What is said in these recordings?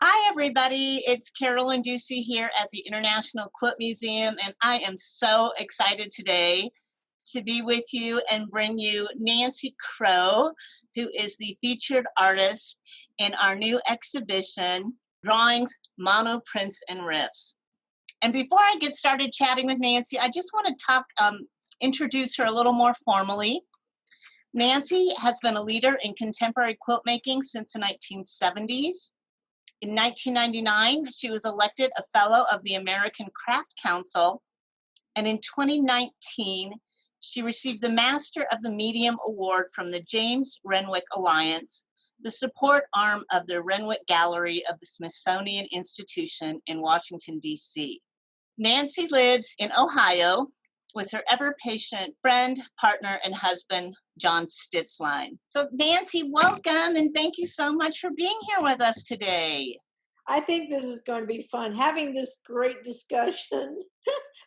Hi, everybody. It's Carolyn Ducey here at the International Quilt Museum, and I am so excited today to be with you and bring you Nancy Crow, who is the featured artist in our new exhibition, Drawings, Monoprints and Riffs. And before I get started chatting with Nancy, I just want to introduce her a little more formally. Nancy has been a leader in contemporary quilt making since the 1970s. In 1999, she was elected a Fellow of the American Craft Council, and in 2019, she received the Master of the Medium Award from the James Renwick Alliance, the support arm of the Renwick Gallery of the Smithsonian Institution in Washington, D.C. Nancy lives in Ohio with her ever-patient friend, partner, and husband, John Stitzline. So Nancy, welcome, and thank you so much for being here with us today. I think this is going to be fun, having this great discussion.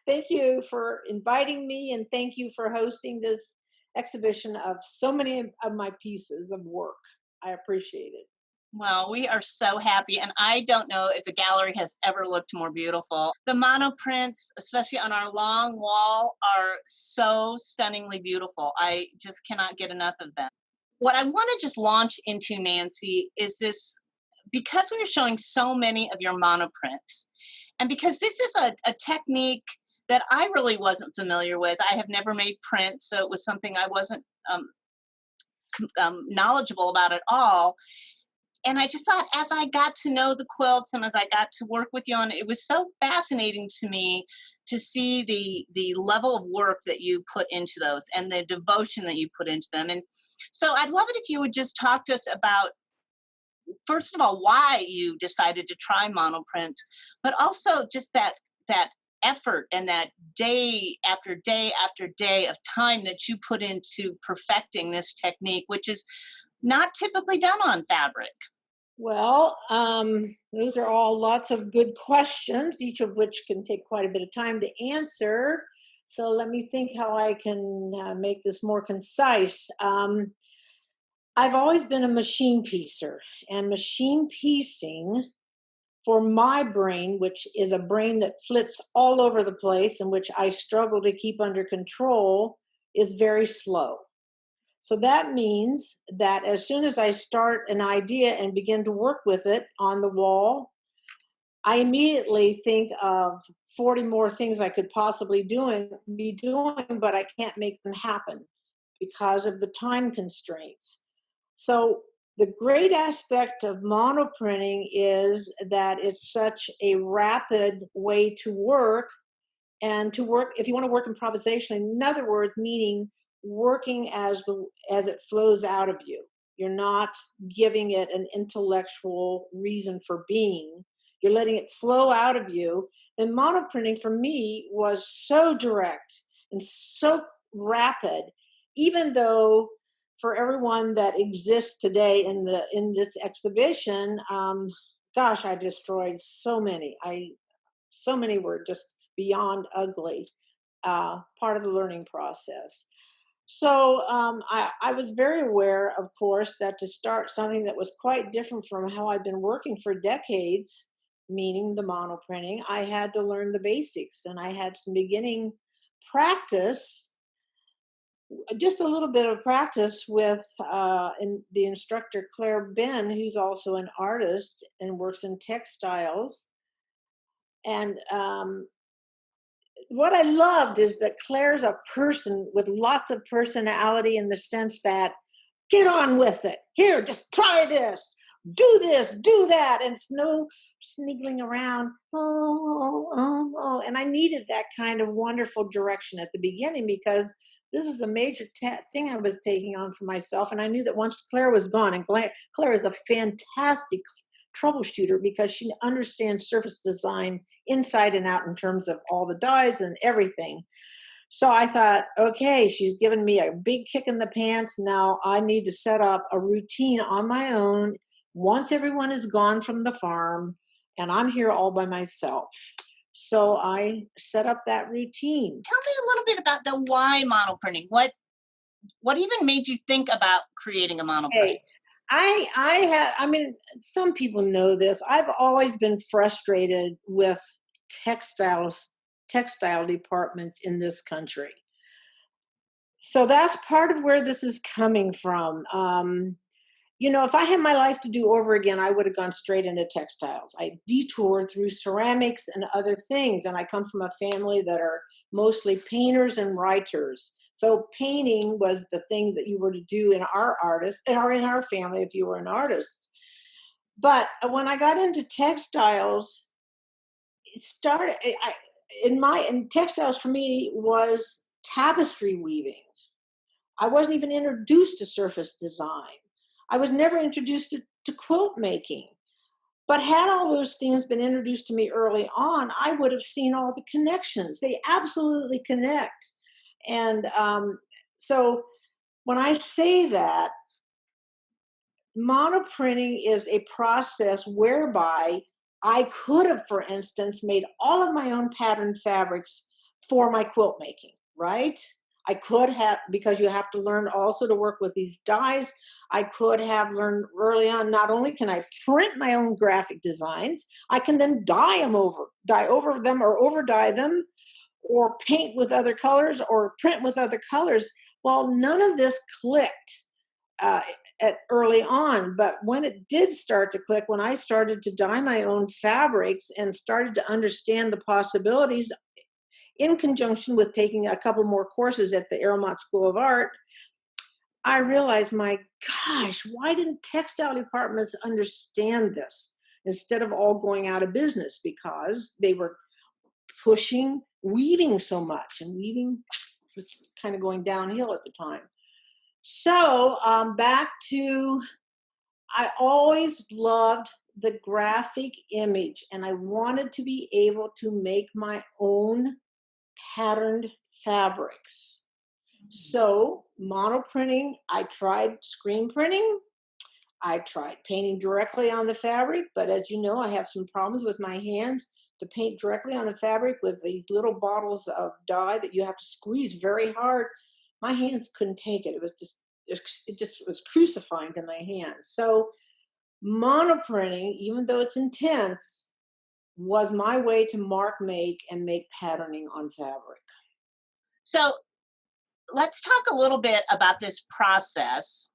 Thank you for inviting me, and thank you for hosting this exhibition of so many of my pieces of work. I appreciate it. Well, we are so happy, and I don't know if the gallery has ever looked more beautiful. The monoprints, especially on our long wall, are so stunningly beautiful. I just cannot get enough of them. What I want to just launch into, Nancy, is this, because we are showing so many of your monoprints, and because this is a technique that I really wasn't familiar with. I have never made prints, so it was something I wasn't knowledgeable about at all. And I just thought, as I got to know the quilts and as I got to work with you on it, it was so fascinating to me to see the level of work that you put into those and the devotion that you put into them. And so I'd love it if you would just talk to us about, first of all, why you decided to try monoprints, but also just that effort and that day after day after day of time that you put into perfecting this technique, which is not typically done on fabric. Well, those are all lots of good questions, each of which can take quite a bit of time to answer. So let me think how I can make this more concise. I've always been a machine piecer, and machine piecing for my brain, which is a brain that flits all over the place and which I struggle to keep under control, is very slow. So that means that as soon as I start an idea and begin to work with it on the wall, I immediately think of 40 more things I could possibly be doing, but I can't make them happen because of the time constraints. So the great aspect of monoprinting is that it's such a rapid way to work, and to work, if you want to work improvisation, in other words, meaning working as it flows out of you. You're not giving it an intellectual reason for being. You're letting it flow out of you. And monoprinting for me was so direct and so rapid, even though for everyone that exists today in this exhibition, gosh, I destroyed so many. So many were just beyond ugly, part of the learning process. So I was very aware, of course, that to start something that was quite different from how I've been working for decades, meaning the monoprinting, I had to learn the basics, and I had some beginning practice, just a little bit of practice with the instructor Claire Ben, who's also an artist and works in textiles. And what I loved is that Claire's a person with lots of personality, in the sense that, get on with it. Here, just try this, do that. And it's no sniggling around. Oh. And I needed that kind of wonderful direction at the beginning, because this is a major thing I was taking on for myself. And I knew that once Claire was gone, and Claire is a fantastic troubleshooter because she understands surface design inside and out in terms of all the dyes and everything. So I thought, okay, she's given me a big kick in the pants. Now I need to set up a routine on my own once everyone is gone from the farm and I'm here all by myself. So I set up that routine. Tell me a little bit about the why monoprinting. What even made you think about creating a monoprint? Okay. I mean, some people know this. I've always been frustrated with textiles, textile departments in this country. So that's part of where this is coming from. If I had my life to do over again, I would have gone straight into textiles. I detoured through ceramics and other things, and I come from a family that are mostly painters and writers. So painting was the thing that you were to do in our artist, or in our family if you were an artist. But when I got into textiles, it started. In textiles for me was tapestry weaving. I wasn't even introduced to surface design. I was never introduced to quilt making. But had all those things been introduced to me early on, I would have seen all the connections. They absolutely connect. And so when I say that, monoprinting is a process whereby I could have, for instance, made all of my own pattern fabrics for my quilt making, right? I could have, because you have to learn also to work with these dyes. I could have learned early on, not only can I print my own graphic designs, I can then dye over them or over dye them, or paint with other colors or print with other colors. Well, none of this clicked uh, at early on, but when it did start to click, when I started to dye my own fabrics and started to understand the possibilities, in conjunction with taking a couple more courses at the Aeromont School of Art, I realized, my gosh, why didn't textile departments understand this instead of all going out of business? Because they were pushing weaving so much, and weaving was kind of going downhill at the time. So back to, I always loved the graphic image, and I wanted to be able to make my own patterned fabrics. So monoprinting, I tried screen printing, I tried painting directly on the fabric, but as you know, I have some problems with my hands to paint directly on the fabric with these little bottles of dye that you have to squeeze very hard. My hands couldn't take it. It just was crucifying to my hands. So monoprinting, even though it's intense, was my way to mark make and make patterning on fabric. So let's talk a little bit about this process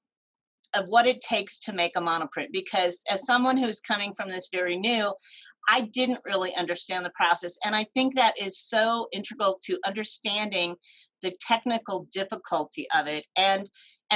of what it takes to make a monoprint, because as someone who's coming from this very new, I didn't really understand the process, and I think that is so integral to understanding the technical difficulty of it, and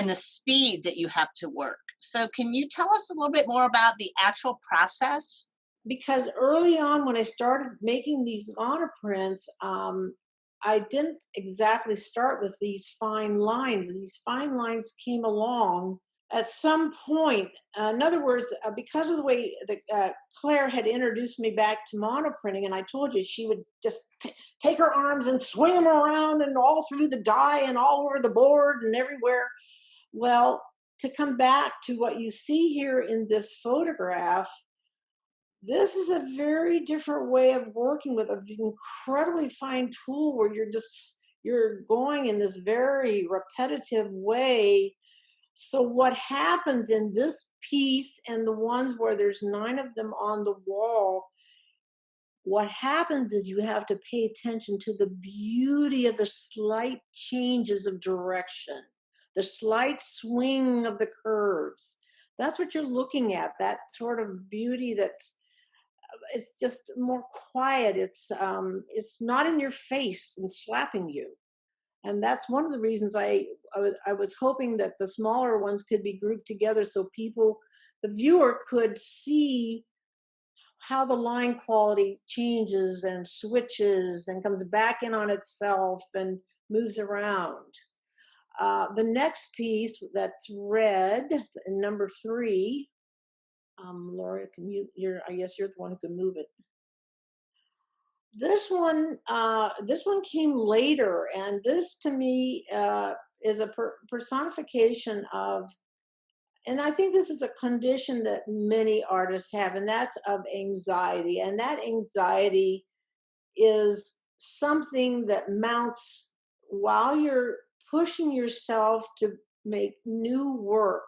the speed that you have to work. So can you tell us a little bit more about the actual process? Because early on, when I started making these monoprints, I didn't exactly start with these fine lines. These fine lines came along at some point. In other words, because of the way that Claire had introduced me back to monoprinting, and I told you she would just take her arms and swing them around and all through the dye and all over the board and everywhere. Well, to come back to what you see here in this photograph, this is a very different way of working with an incredibly fine tool where you're going in this very repetitive way. So what happens in this piece and the ones where there's 9 of them on the wall, what happens is you have to pay attention to the beauty of the slight changes of direction, the slight swing of the curves. That's what you're looking at, that sort of beauty that's, it's just more quiet. It's not in your face and slapping you. And that's one of the reasons I was hoping that the smaller ones could be grouped together so people, the viewer, could see how the line quality changes and switches and comes back in on itself and moves around. The next piece that's red, number 3. Laura, can I guess you're the one who can move it. This one came later, and this to me is a personification of, and I think this is a condition that many artists have, and that's of anxiety. And that anxiety is something that mounts while you're pushing yourself to make new work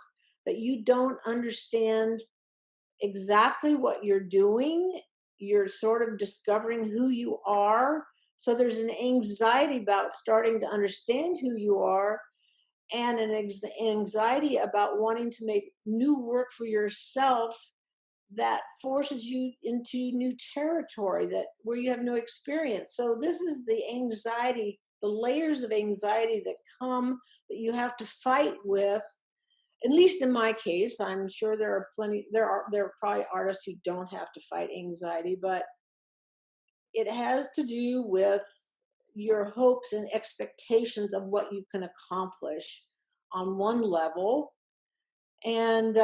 that you don't understand exactly what you're doing. You're sort of discovering who you are. So there's an anxiety about starting to understand who you are, and an anxiety about wanting to make new work for yourself that forces you into new territory that where you have no experience. So this is the anxiety, the layers of anxiety that come, that you have to fight with. At least in my case, I'm sure there are probably artists who don't have to fight anxiety, but it has to do with your hopes and expectations of what you can accomplish on one level. And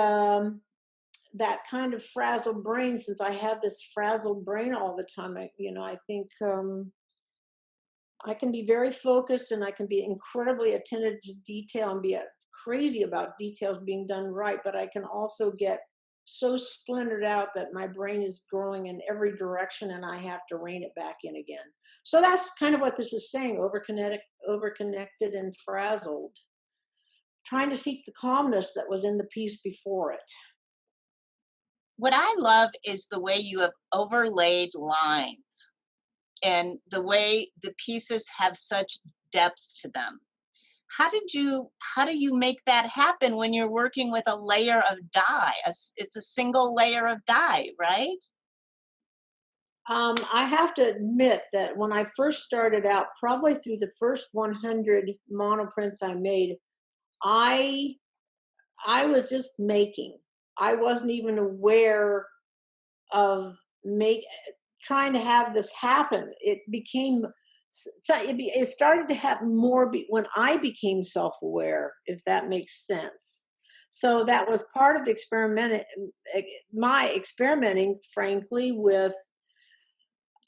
that kind of frazzled brain, since I have this frazzled brain all the time, I think I can be very focused, and I can be incredibly attentive to detail and be crazy about details being done right, but I can also get so splintered out that my brain is growing in every direction and I have to rein it back in again. So that's kind of what this is saying: overconnected and frazzled, trying to seek the calmness that was in the piece before it. What I love is the way you have overlaid lines and the way the pieces have such depth to them. How do you make that happen when you're working with a layer of dye? It's a single layer of dye, right? I have to admit that when I first started out, probably through the first 100 monoprints I made, I I was just making. I wasn't even aware of make trying to have this happen. It became it started to happen more when I became self-aware, if that makes sense. So that was part of the my experimenting, frankly, with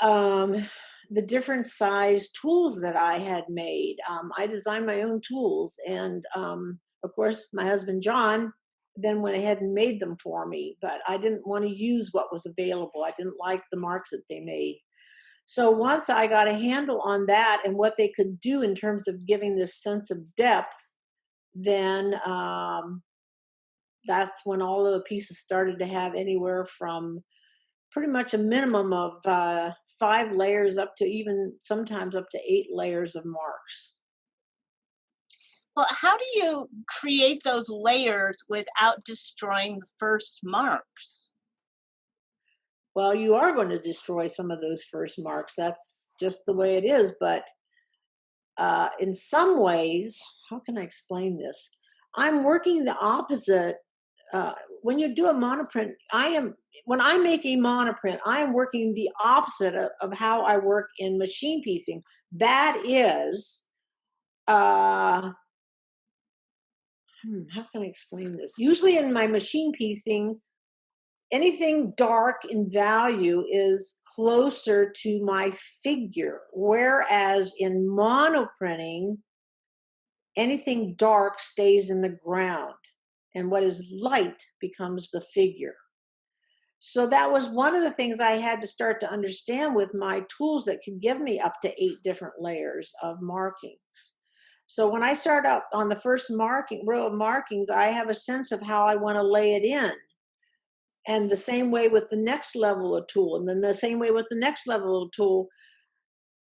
um, the different size tools that I had made. I designed my own tools, and of course, my husband John then went ahead and made them for me. But I didn't want to use what was available. I didn't like the marks that they made. So once I got a handle on that and what they could do in terms of giving this sense of depth, then that's when all of the pieces started to have anywhere from pretty much a minimum of 5 layers up to even sometimes up to 8 layers of marks. Well, how do you create those layers without destroying the first marks? Well, you are going to destroy some of those first marks. That's just the way it is. But in some ways, how can I explain this? I'm working the opposite. When you do a monoprint, when I make a monoprint, I am working the opposite of how I work in machine piecing. That is, uh, how can I explain this? Usually in my machine piecing, anything dark in value is closer to my figure, whereas in monoprinting, anything dark stays in the ground, and what is light becomes the figure. So that was one of the things I had to start to understand with my tools that could give me up to 8 different layers of markings. So when I start out on the first row of markings, I have a sense of how I want to lay it in. And the same way with the next level of tool, and then the same way with the next level of tool,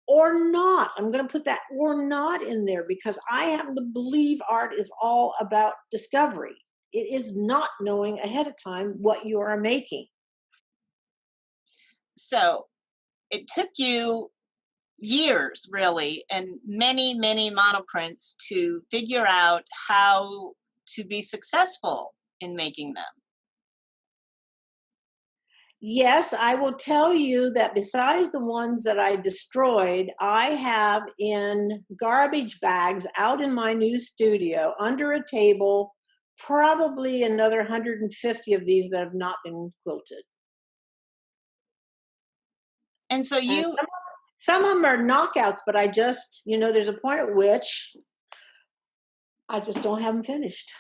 or not. I'm going to put that or not in there because I happen to believe art is all about discovery. It is not knowing ahead of time what you are making. So it took you years, really, and many, many monoprints to figure out how to be successful in making them. Yes, I will tell you that besides the ones that I destroyed, I have in garbage bags out in my new studio under a table probably another 150 of these that have not been quilted. And so And you, some of them are knockouts, but I just, there's a point at which I just don't have them finished.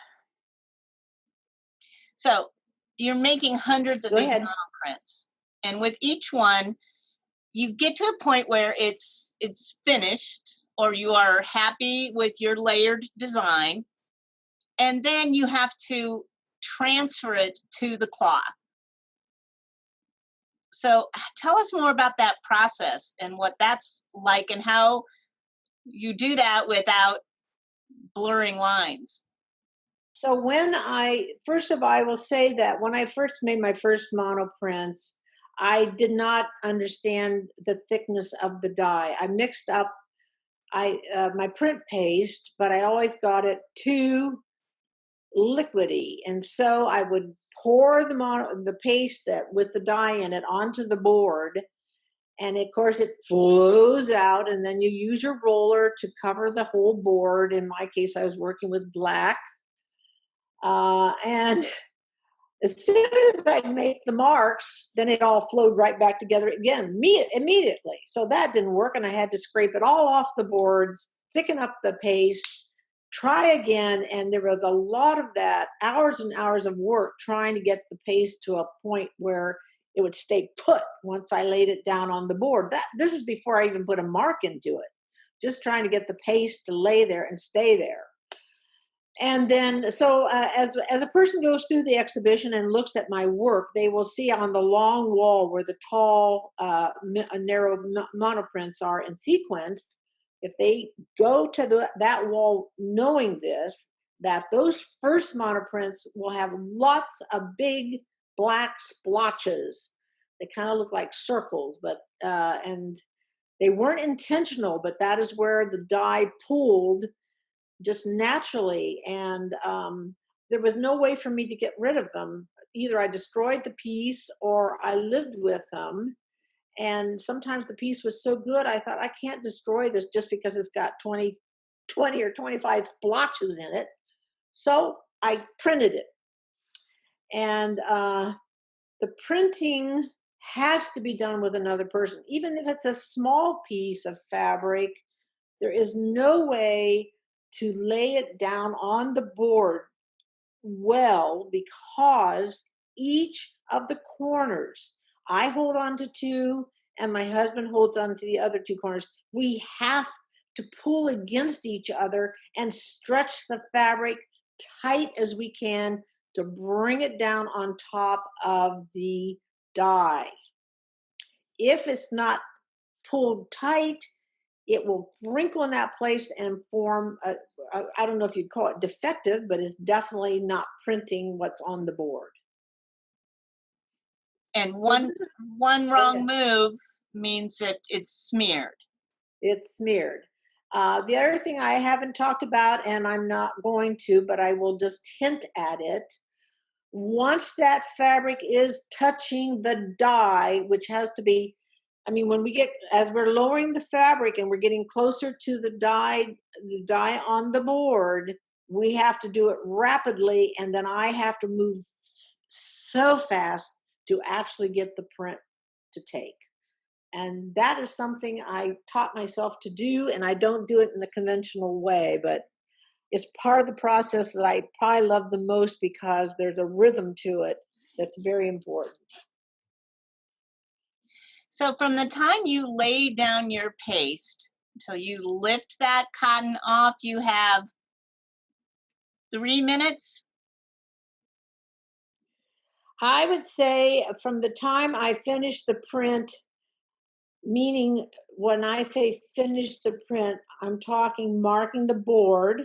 so you're making hundreds of Go these ahead. monoprints, and with each one, you get to a point where it's finished, or you are happy with your layered design, and then you have to transfer it to the cloth. So tell us more about that process and what that's like and how you do that without blurring lines. So first of all, I will say that when I first made my first monoprints, I did not understand the thickness of the dye. I mixed up my print paste, but I always got it too liquidy, and so I would pour the paste with the dye in it onto the board, and of course it flows out, and then you use your roller to cover the whole board. In my case, I was working with black, and as soon as I make the marks, then it all flowed right back together again immediately. So that didn't work, and I had to scrape it all off the boards, thicken up the paste, try again, and there was a lot of that, hours and hours of work trying to get the paste to a point where it would stay put once I laid it down on the board. This is before I even put a mark into it, just trying to get the paste to lay there and stay there. And then, so as a person goes through the exhibition and looks at my work, they will see on the long wall where the tall, narrow monoprints are in sequence. If they go to that wall knowing this, that those first monoprints will have lots of big black splotches. They kind of look like circles, but and they weren't intentional, but that is where the dye pooled just naturally, and there was no way for me to get rid of them. Either I destroyed the piece or I lived with them, and sometimes the piece was so good I thought, I can't destroy this just because it's got 20 or 25 splotches in it. So I printed it, and the printing has to be done with another person. Even if it's a small piece of fabric, there is no way to lay it down on the board well, because each of the corners, I hold on to two and my husband holds on to the other two corners. We have to pull against each other and stretch the fabric tight as we can to bring it down on top of the die. If it's not pulled tight, it will wrinkle in that place and form I don't know if you'd call it defective, but it's definitely not printing what's on the board. And So one wrong move means that it's smeared. It's smeared. The other thing I haven't talked about, and I'm not going to, but I will just hint at it. Once that fabric is touching the die, which has to be, I mean, as we're lowering the fabric and we're getting closer to the die on the board, we have to do it rapidly, and then I have to move so fast to actually get the print to take. And that is something I taught myself to do, and I don't do it in the conventional way, but it's part of the process that I probably love the most because there's a rhythm to it that's very important. So from the time you lay down your paste until you lift that cotton off, you have 3 minutes? I would say from the time I finish the print, meaning when I say finish the print, I'm talking marking the board.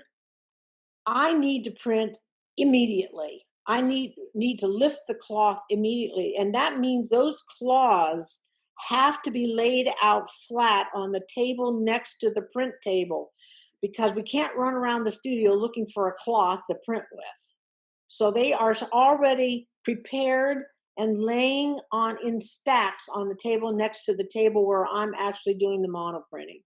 I need to print immediately. I need to lift the cloth immediately. And that means those cloths have to be laid out flat on the table next to the print table, because we can't run around the studio looking for a cloth to print with. So they are already prepared and laying in stacks on the table next to the table where I'm actually doing the monoprinting.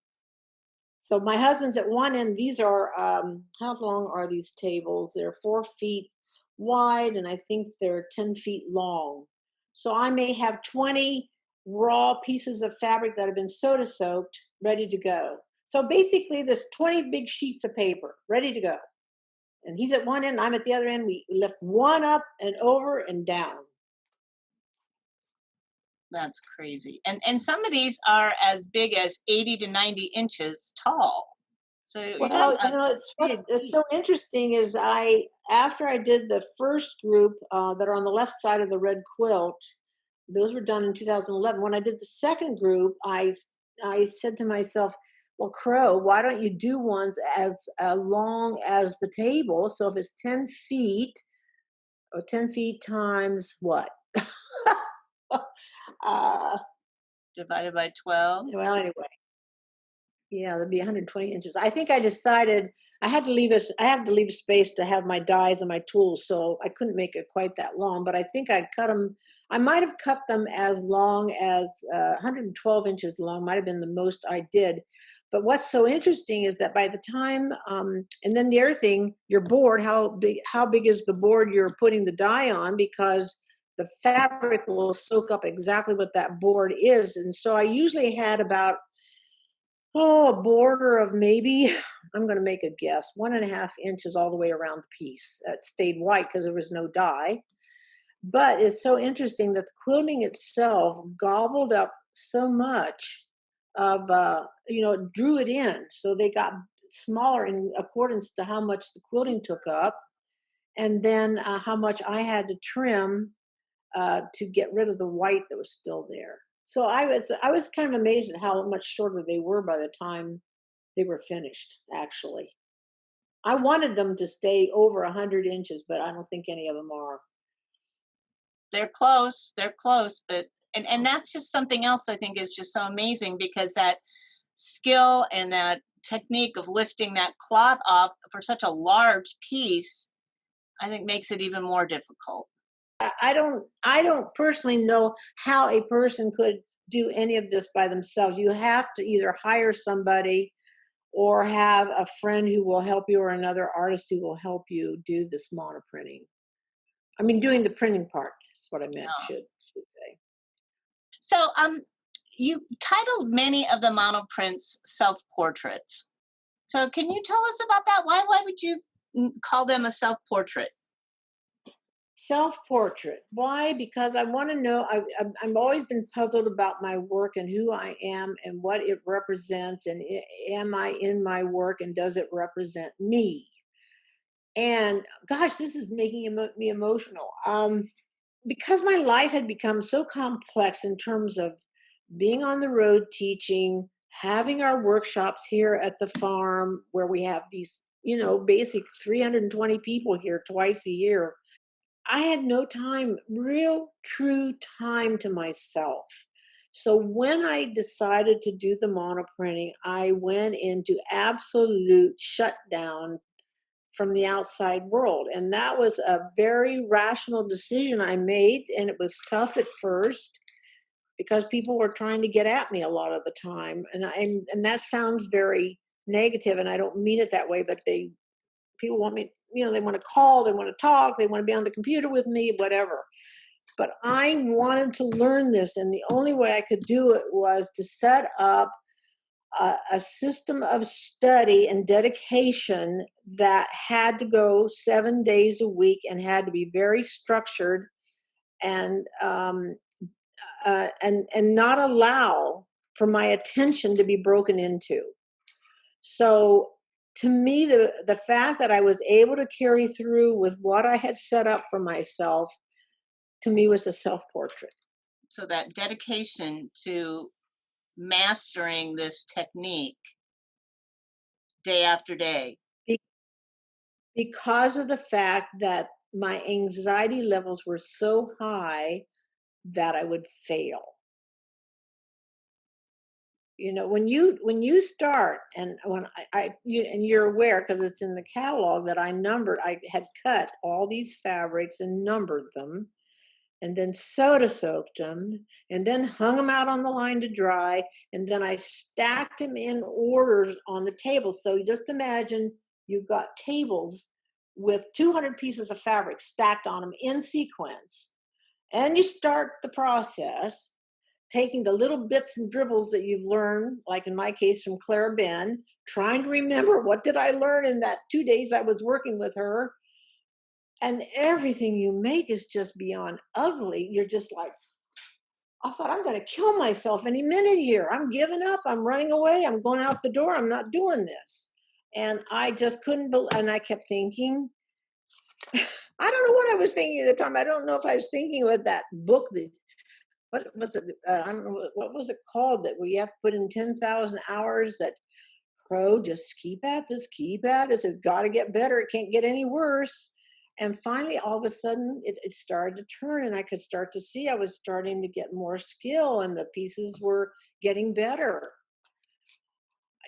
So my husband's at one end. These are, how long are these tables? They're 4 feet wide, and I think they're 10 feet long. So I may have 20 raw pieces of fabric that have been soda soaked, ready to go. So basically there's 20 big sheets of paper ready to go. And he's at one end, I'm at the other end. We lift one up and over and down. That's crazy. And some of these are as big as 80 to 90 inches tall. So you're talking Well, about it's so interesting is after I did the first group that are on the left side of the red quilt, those were done in 2011. When I did the second group, I said to myself, well, Crow, why don't you do ones as long as the table? So if it's 10 feet or 10 feet times what? uh, divided by 12. well, anyway. Yeah, that'd be 120 inches. I think I decided I had to leave us. I have to leave space to have my dies and my tools, so I couldn't make it quite that long. But I think I cut them. I might have cut them as long as 112 inches long. Might have been the most I did. But what's so interesting is that by the time, and then the other thing, your board. How big is the board you're putting the die on? Because the fabric will soak up exactly what that board is. And so I usually had about a border of maybe, I'm going to make a guess, 1.5 inches all the way around the piece. It stayed white because there was no dye. But it's so interesting that the quilting itself gobbled up so much of, it drew it in. So they got smaller in accordance to how much the quilting took up, and then how much I had to trim to get rid of the white that was still there. So I was kind of amazed at how much shorter they were by the time they were finished. Actually, I wanted them to stay over 100 inches, but I don't think any of them are. They're close, but and that's just something else I think is just so amazing because that skill and that technique of lifting that cloth off for such a large piece, I think makes it even more difficult. I don't personally know how a person could do any of this by themselves. You have to either hire somebody or have a friend who will help you or another artist who will help you do this monoprinting. I mean, doing the printing part is what I meant, should say. So, you titled many of the monoprints self-portraits. So, can you tell us about that? Why would you call them a self-portrait? Self-portrait. Why? Because I want to know. I've always been puzzled about my work and who I am and what it represents. And am I in my work and does it represent me? And gosh, this is making me emotional. Because my life had become so complex in terms of being on the road teaching, having our workshops here at the farm where we have these, basic 320 people here twice a year. I had no time, real true time to myself. So when I decided to do the monoprinting, I went into absolute shutdown from the outside world. And that was a very rational decision I made. And it was tough at first because people were trying to get at me a lot of the time. And that sounds very negative, and I don't mean it that way, but people want me, they want to call, they want to talk, they want to be on the computer with me, whatever. But I wanted to learn this, and the only way I could do it was to set up a system of study and dedication that had to go 7 days a week and had to be very structured and and not allow for my attention to be broken into. So to me, the fact that I was able to carry through with what I had set up for myself, to me, was a self-portrait. So that dedication to mastering this technique day after day. Be- Because of the fact that my anxiety levels were so high that I would fail. When you start, and when and you're aware because it's in the catalog that I had cut all these fabrics and numbered them, and then soda soaked them, and then hung them out on the line to dry, and then I stacked them in orders on the table. So just imagine you've got tables with 200 pieces of fabric stacked on them in sequence, and you start the process taking the little bits and dribbles that you've learned, like in my case from Clara Ben, trying to remember what did I learn in that 2 days I was working with her. And everything you make is just beyond ugly. You're just like, I thought I'm going to kill myself any minute here. I'm giving up. I'm running away. I'm going out the door. I'm not doing this. And I just couldn't believe, and I kept thinking, I don't know what I was thinking at the time. I don't know if I was thinking with that book that, what was it? I don't know, what was it called, that we have to put in 10,000 hours, that Crow, just keep at this, keep at this. It's got to get better. It can't get any worse. And finally, all of a sudden, it started to turn, and I could start to see I was starting to get more skill, and the pieces were getting better.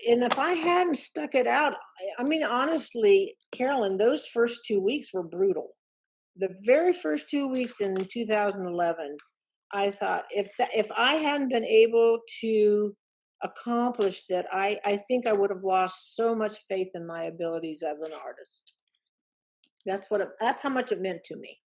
And if I hadn't stuck it out, I mean, honestly, Carolyn, those first 2 weeks were brutal. The very first 2 weeks in 2011, I thought, if I hadn't been able to accomplish that, I think I would have lost so much faith in my abilities as an artist. That's how much it meant to me.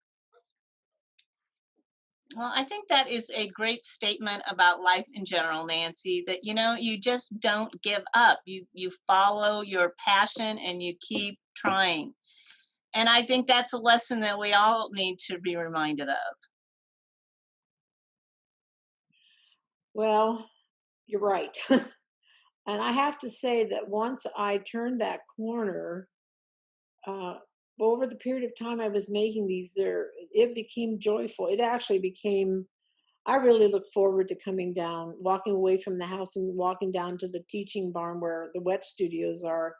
Well, I think that is a great statement about life in general, Nancy, that you just don't give up. You follow your passion and you keep trying. And I think that's a lesson that we all need to be reminded of. Well, you're right. And I have to say that once I turned that corner, uh, over the period of time I was making these, it became joyful. It actually became, I really look forward to coming down, walking away from the house and walking down to the teaching barn where the wet studios are.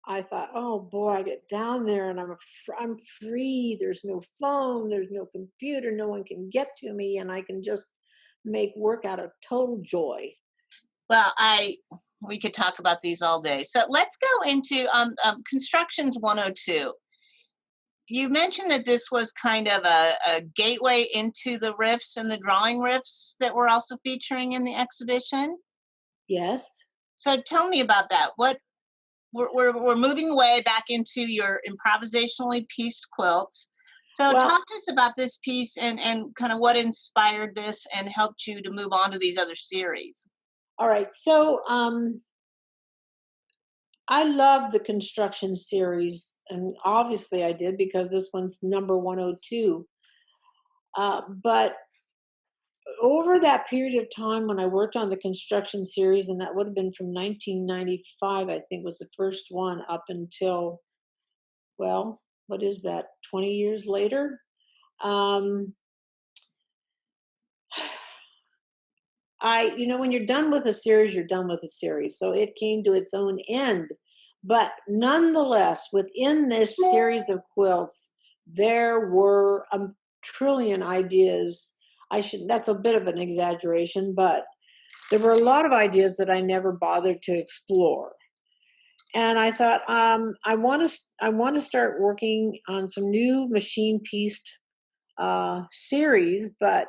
I thought, oh boy, I get down there and I'm free. There's no phone, there's no computer, no one can get to me, and I can just make work out of total joy. Well, we could talk about these all day. So let's go into Constructions 102. You mentioned that this was kind of a gateway into the riffs and the drawing riffs that we're also featuring in the exhibition. Yes. So tell me about that. What we're moving away back into your improvisationally pieced quilts. So Well, talk to us about this piece and kind of what inspired this and helped you to move on to these other series. all right. So I love the construction series, and obviously I did because this one's number 102. But over that period of time when I worked on the construction series, and that would have been from 1995, I think was the first one, up until, well, what is that, 20 years later? Um, when you're done with a series, you're done with a series. So it came to its own end. But nonetheless, within this series of quilts, there were a trillion ideas. That's a bit of an exaggeration, but there were a lot of ideas that I never bothered to explore. And I thought, I want to start working on some new machine pieced series, but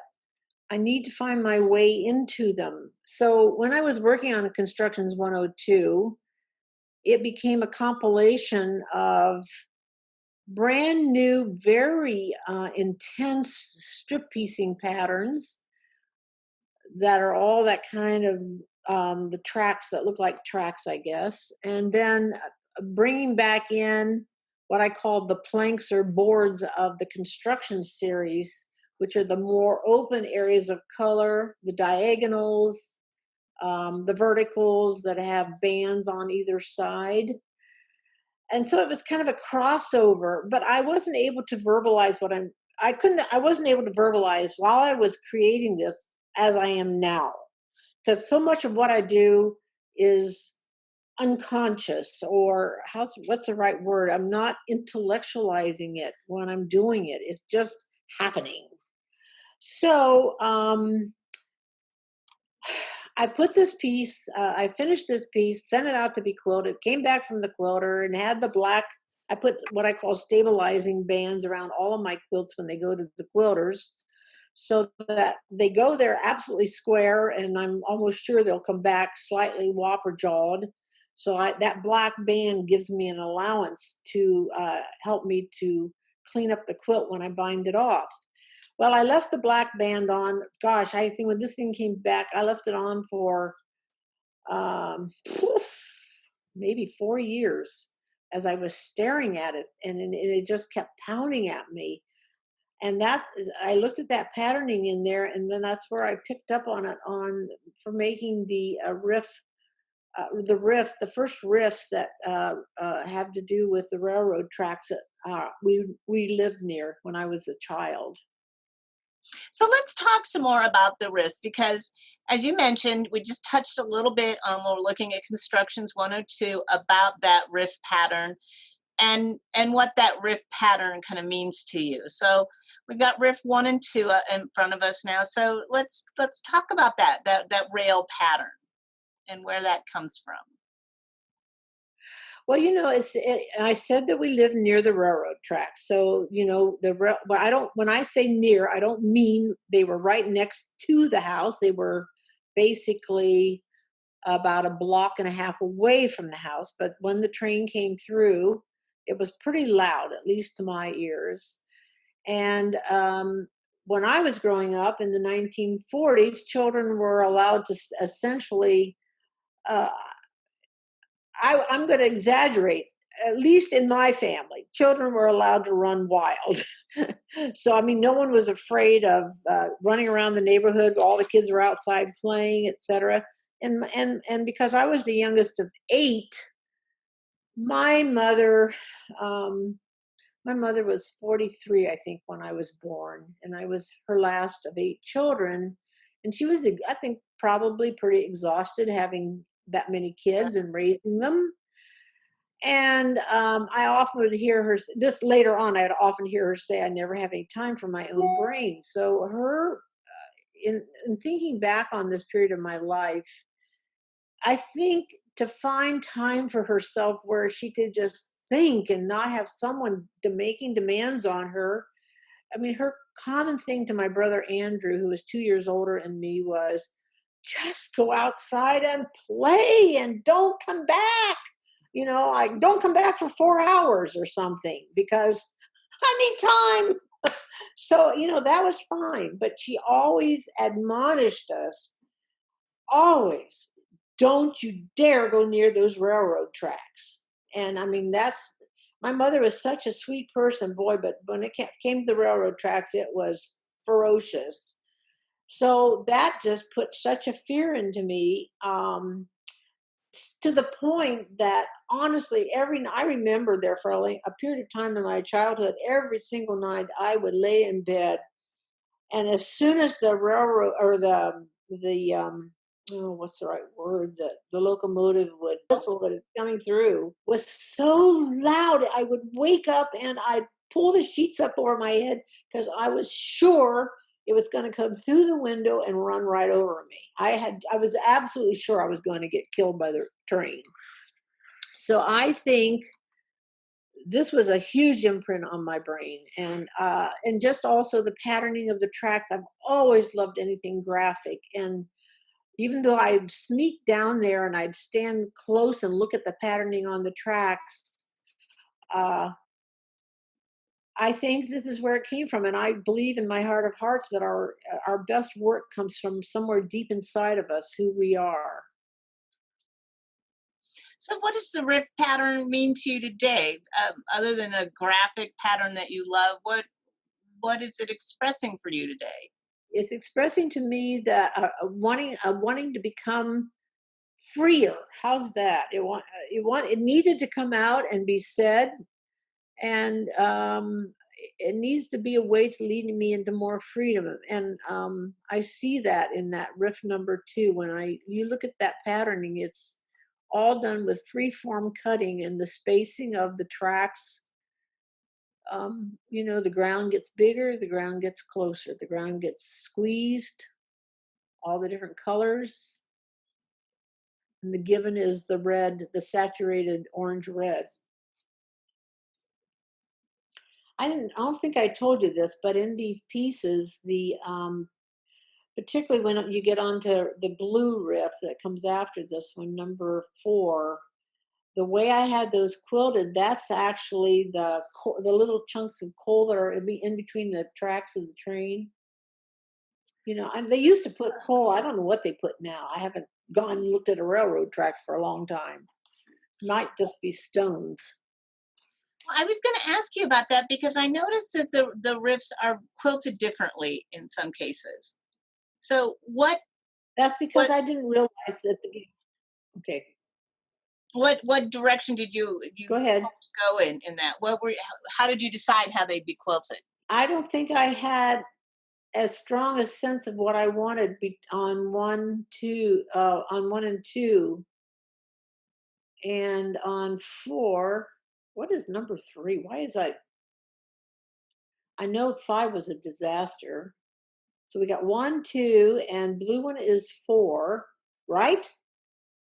I need to find my way into them. So when I was working on Constructions 102, it became a compilation of brand new, very intense strip piecing patterns that are all that kind of the tracks that look like tracks, I guess. And then bringing back in what I call the planks or boards of the construction series, which are the more open areas of color, the diagonals, the verticals that have bands on either side. And so it was kind of a crossover, but I wasn't able to verbalize I wasn't able to verbalize while I was creating this as I am now. Because so much of what I do is unconscious, or what's the right word? I'm not intellectualizing it when I'm doing it. It's just happening. So I put this piece, I finished this piece, sent it out to be quilted, came back from the quilter and had the black, I put what I call stabilizing bands around all of my quilts when they go to the quilters, so that they go there absolutely square, and I'm almost sure they'll come back slightly whopper jawed. So that black band gives me an allowance to help me to clean up the quilt when I bind it off. Well, I left the black band on. Gosh, I think when this thing came back, I left it on for um, maybe 4 years as I was staring at it, and it just kept pounding at me. And I looked at that patterning in there, and then that's where I picked up on it for making the riff the first riffs that have to do with the railroad tracks that we lived near when I was a child. So let's talk some more about the risk because, as you mentioned, we just touched a little bit on when we're looking at constructions 102 about that riff pattern and what that riff pattern kind of means to you. So we've got riff 1 and 2 in front of us now. So let's talk about that rail pattern and where that comes from. Well, I said that we live near the railroad tracks. So, but I don't, when I say near, I don't mean they were right next to the house. They were basically about a block and a half away from the house. But when the train came through, it was pretty loud, at least to my ears. And when I was growing up in the 1940s, children were allowed to essentially, uh, I'm going to exaggerate. At least in my family, children were allowed to run wild. So, I mean, no one was afraid of running around the neighborhood. All the kids were outside playing, etc. And because I was the youngest of 8, my mother, um, my mother was 43, I think, when I was born, and I was her last of 8 children. And she was, I think, probably pretty exhausted having that many kids and raising them. And I often would hear her, this later on, I'd often hear her say, I never have any time for my own brain. So in thinking back on this period of my life, I think to find time for herself where she could just think and not have someone making demands on her. I mean, her common thing to my brother Andrew, who was 2 years older than me, was just go outside and play and don't come back. Like, don't come back for 4 hours or something because I need time. So, that was fine. But she always admonished us, always, don't you dare go near those railroad tracks. And I mean, my mother was such a sweet person, boy, but when it came to the railroad tracks, it was ferocious. So that just put such a fear into me. To the point that honestly, I remember there for a period of time in my childhood, every single night I would lay in bed, and as soon as the railroad or the oh, what's the right word, the locomotive would whistle that it's coming through was so loud, I would wake up and I'd pull the sheets up over my head because I was sure it was going to come through the window and run right over me. I was absolutely sure I was going to get killed by the train. So I think this was a huge imprint on my brain, and just also the patterning of the tracks. I've always loved anything graphic, and even though I'd sneak down there and I'd stand close and look at the patterning on the tracks, uh, I think this is where it came from, and I believe in my heart of hearts that our best work comes from somewhere deep inside of us, who we are. So what does the riff pattern mean to you today? Other than a graphic pattern that you love, what is it expressing for you today? It's expressing to me that wanting to become freer. How's that? It needed to come out and be said, and it needs to be a way to lead me into more freedom. And I see that in that riff number 2. When you look at that patterning, it's all done with free form cutting, and the spacing of the tracks. The ground gets bigger, the ground gets closer, the ground gets squeezed, all the different colors. And the given is the red, the saturated orange red. I don't think I told you this, but in these pieces, particularly when you get onto the blue riff that comes after this one, number 4, the way I had those quilted, that's actually the little chunks of coal that are in between the tracks of the train. And they used to put coal. I don't know what they put now. I haven't gone and looked at a railroad track for a long time. Might just be stones. Well, I was going to ask you about that because I noticed that the riffs are quilted differently in some cases. So That's because what I didn't realize that okay. What direction did you Go ahead. hope to go in that? What were how did you decide how they'd be quilted? I don't think I had as strong a sense of what I wanted on on one and two, and on four. What is number three? Why is I know five was a disaster. So we got one, two, and blue one is four, right?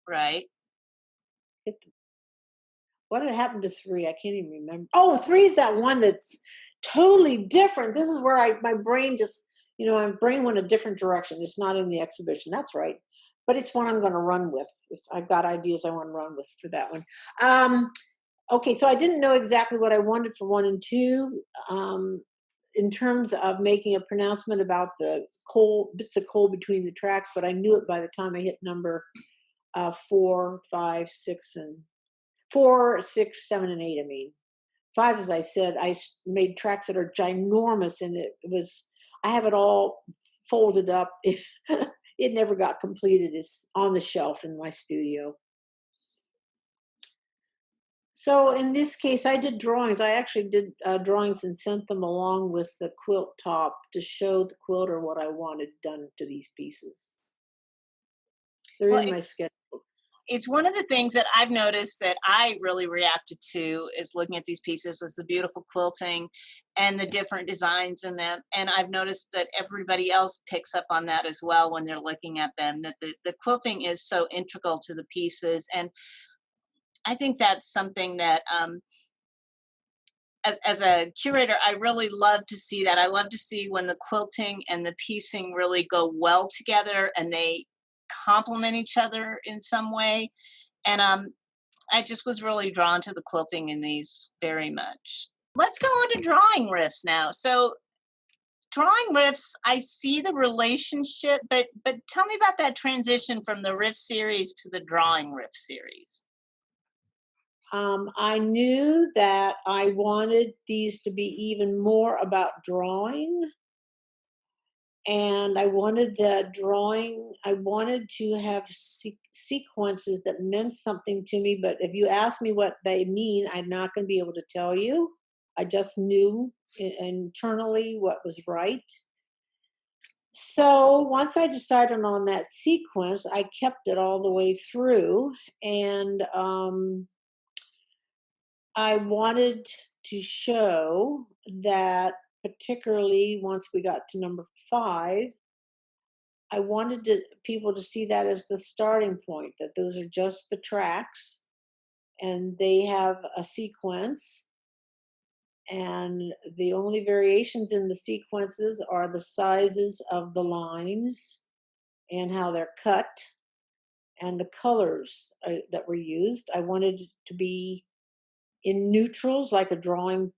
Right. It, what had happened to three? I can't even remember. Oh, three is that one that's totally different. This is where my brain just, my brain went a different direction. It's not in the exhibition. That's right. But it's one I'm going to run with. I've got ideas I want to run with for that one. Okay, so I didn't know exactly what I wanted for one and two. In terms of making a pronouncement about the bits of coal between the tracks, but I knew it by the time I hit number 4, 5, 6, and 4, 6, 7, and 8. I mean, 5, as I said, I made tracks that are ginormous, and it was, I have it all folded up. It never got completed. It's on the shelf in my studio. So in this case, I did drawings. I actually did drawings and sent them along with the quilt top to show the quilter what I wanted done to these pieces. They're Well, in my sketchbook. it's one of the things that I've noticed that I really reacted to is looking at these pieces is the beautiful quilting and the different designs in them. And I've noticed that everybody else picks up on that as well when they're looking at them, that the quilting is so integral to the pieces. And I think that's something that as a curator, I really love to see that. I love to see when the quilting and the piecing really go well together and they complement each other in some way. And I just was really drawn to the quilting in these very much. Let's go on to drawing riffs now. So drawing riffs, I see the relationship, but tell me about that transition from the riff series to the drawing riff series. I knew that I wanted these to be even more about drawing, and I wanted I wanted to have sequences that meant something to me. But if you ask me what they mean, I'm not going to be able to tell you. I just knew internally what was right. So once I decided on that sequence, I kept it all the way through, and I wanted to show that, particularly once we got to number 5, I wanted people to see that as the starting point, that those are just the tracks and they have a sequence. And the only variations in the sequences are the sizes of the lines and how they're cut and the colors that were used. I wanted it to be in neutrals like a drawing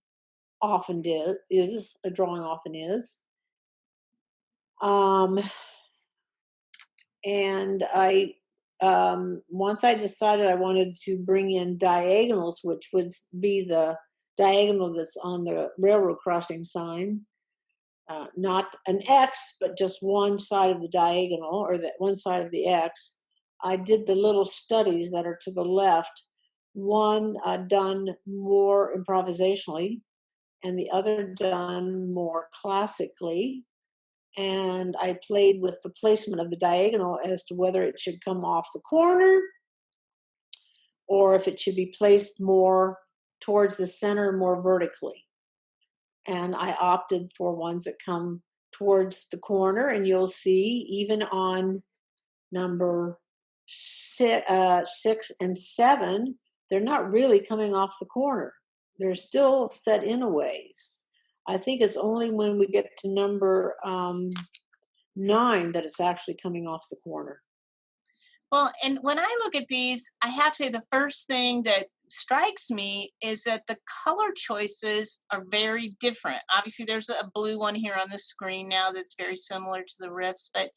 often is a drawing often is. Um, and I once I decided I wanted to bring in diagonals, which would be the diagonal that's on the railroad crossing sign, not an X, but just one side of the diagonal or that one side of the X. I did the little studies that are to the left, one done more improvisationally and the other done more classically. And I played with the placement of the diagonal as to whether it should come off the corner or if it should be placed more towards the center, more vertically. And I opted for ones that come towards the corner, and you'll see even on number 6 and 7, they're not really coming off the corner. They're still set in a ways. I think it's only when we get to number 9 that it's actually coming off the corner. Well, and when I look at these, I have to say the first thing that strikes me is that the color choices are very different. Obviously, there's a blue one here on the screen now that's very similar to the riffs, but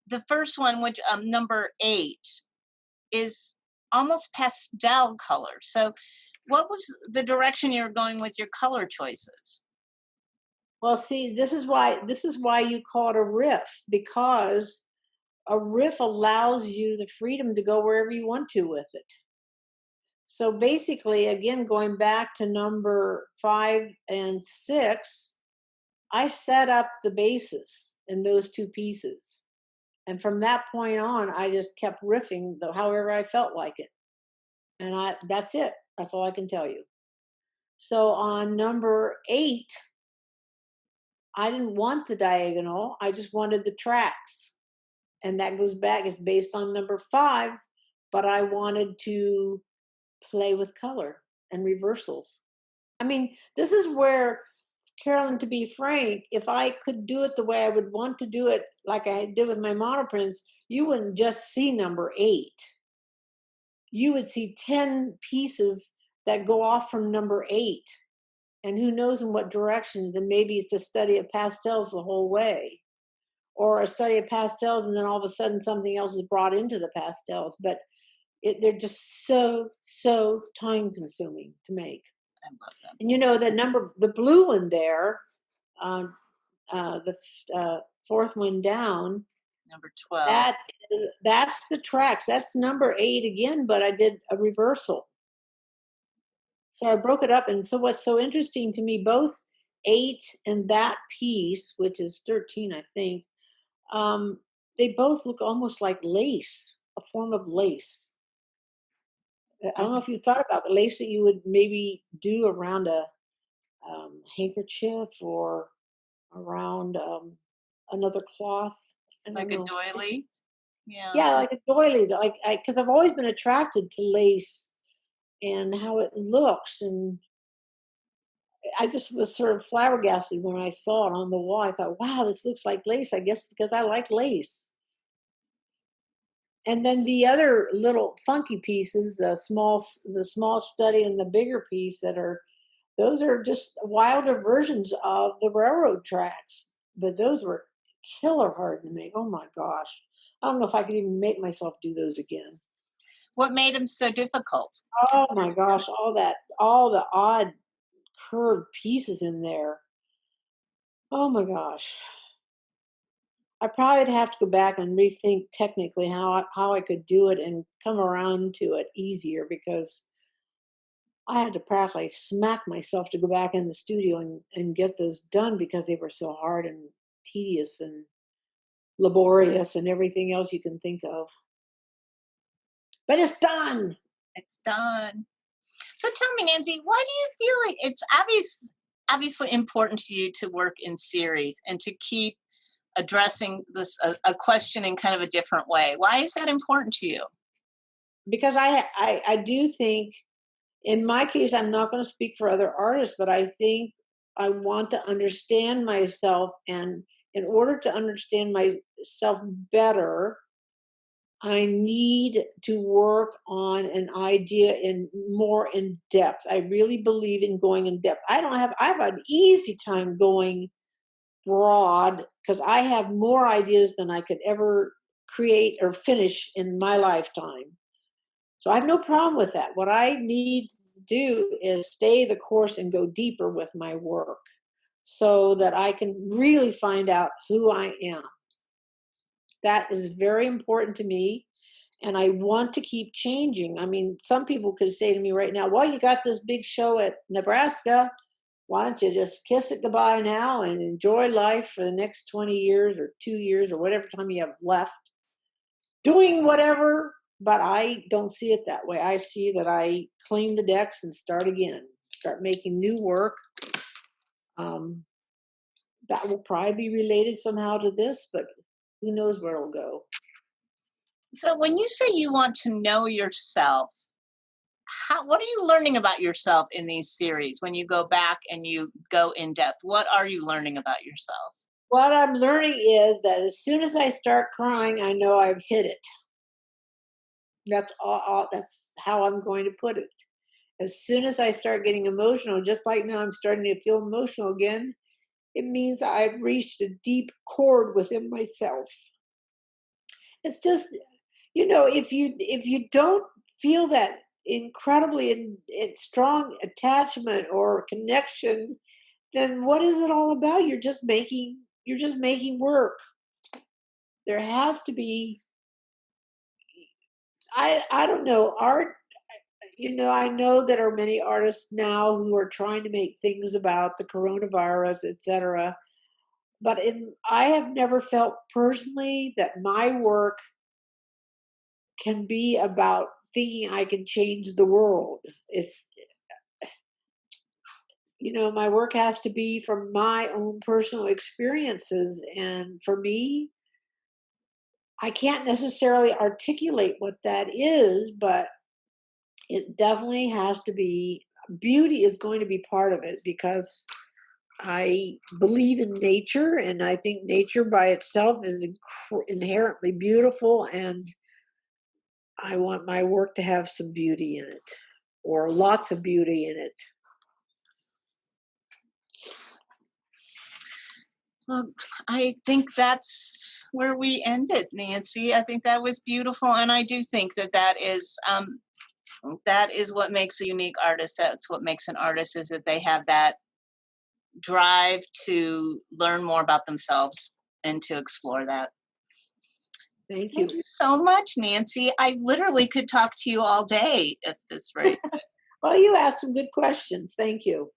the first one, which number 8, is almost pastel color. So, what was the direction you were going with your color choices? Well, see, this is why you call it a riff, because a riff allows you the freedom to go wherever you want to with it. So basically, again, going back to number 5 and 6, I set up the basis in those two pieces. And from that point on, I just kept riffing however I felt like it. And that's it. That's all I can tell you. So on number 8, I didn't want the diagonal. I just wanted the tracks. And that goes back, it's based on number 5, but I wanted to play with color and reversals. I mean, this is where, Carolyn, to be frank, if I could do it the way I would want to do it, like I did with my monoprints, you wouldn't just see number 8. You would see 10 pieces that go off from number 8. And who knows in what directions, and maybe it's a study of pastels the whole way, or a study of pastels and then all of a sudden something else is brought into the pastels. But they're just so time consuming to make. I love them. And the blue one there, the fourth one down, Number 12. That's the tracks. That's number 8 again, but I did a reversal. So I broke it up. And so what's so interesting to me, both 8 and that piece, which is 13, I think, they both look almost like lace, a form of lace. I don't know if you thought about the lace that you would maybe do around a handkerchief or around another cloth. Like a doily? Yeah. Yeah, like a doily. Because I've always been attracted to lace and how it looks, and I just was sort of flabbergasted when I saw it on the wall. I thought, wow, this looks like lace. I guess because I like lace. And then the other little funky pieces, the small study and the bigger piece those are just wilder versions of the railroad tracks. But those were killer hard to make. Oh my gosh. I don't know if I could even make myself do those again. What made them so difficult? Oh my gosh, all the odd curved pieces in there. Oh my gosh. I probably would have to go back and rethink technically how I could do it and come around to it easier, because I had to practically smack myself to go back in the studio and get those done because they were so hard and tedious and laborious and everything else you can think of. But it's done. It's done. So tell me, Nancy, why do you feel like it's obviously important to you to work in series and to keep addressing a question in kind of a different way? Why is that important to you? Because I do think, in my case, I'm not going to speak for other artists, but I think I want to understand myself, and in order to understand myself better, I need to work on an idea more in depth. I really believe in going in depth. I have an easy time going broad because I have more ideas than I could ever create or finish in my lifetime. So I have no problem with that. What I need to do is stay the course and go deeper with my work so that I can really find out who I am. That is very important to me. And I want to keep changing. I mean, some people could say to me right now, well, you got this big show at Nebraska. Why don't you just kiss it goodbye now and enjoy life for the next 20 years or 2 years or whatever time you have left, doing whatever. But I don't see it that way. I see that I clean the decks and start again, start making new work. That will probably be related somehow to this, but who knows where it'll go. So when you say you want to know yourself, what are you learning about yourself in these series when you go back and you go in depth? What are you learning about yourself? What I'm learning is that as soon as I start crying, I know I've hit it. That's all. That's how I'm going to put it. As soon as I start getting emotional, just like now I'm starting to feel emotional again, it means I've reached a deep chord within myself. It's just, if you don't feel that incredibly strong attachment or connection, then what is it all about? You're just making work. there has to be, I don't know, art, I know there are many artists now who are trying to make things about the coronavirus, etc. But I have never felt personally that my work can be about thinking I can change the world. It's, my work has to be from my own personal experiences. And for me, I can't necessarily articulate what that is, but it definitely has to be, beauty is going to be part of it, because I believe in nature, and I think nature by itself is inherently beautiful, and I want my work to have some beauty in it, or lots of beauty in it. Well, I think that's where we ended, Nancy. I think that was beautiful, and I do think that is what makes a unique artist. That's what makes an artist, is that they have that drive to learn more about themselves and to explore that. Thank you. Thank you so much, Nancy. I literally could talk to you all day at this rate. Well, you asked some good questions. Thank you.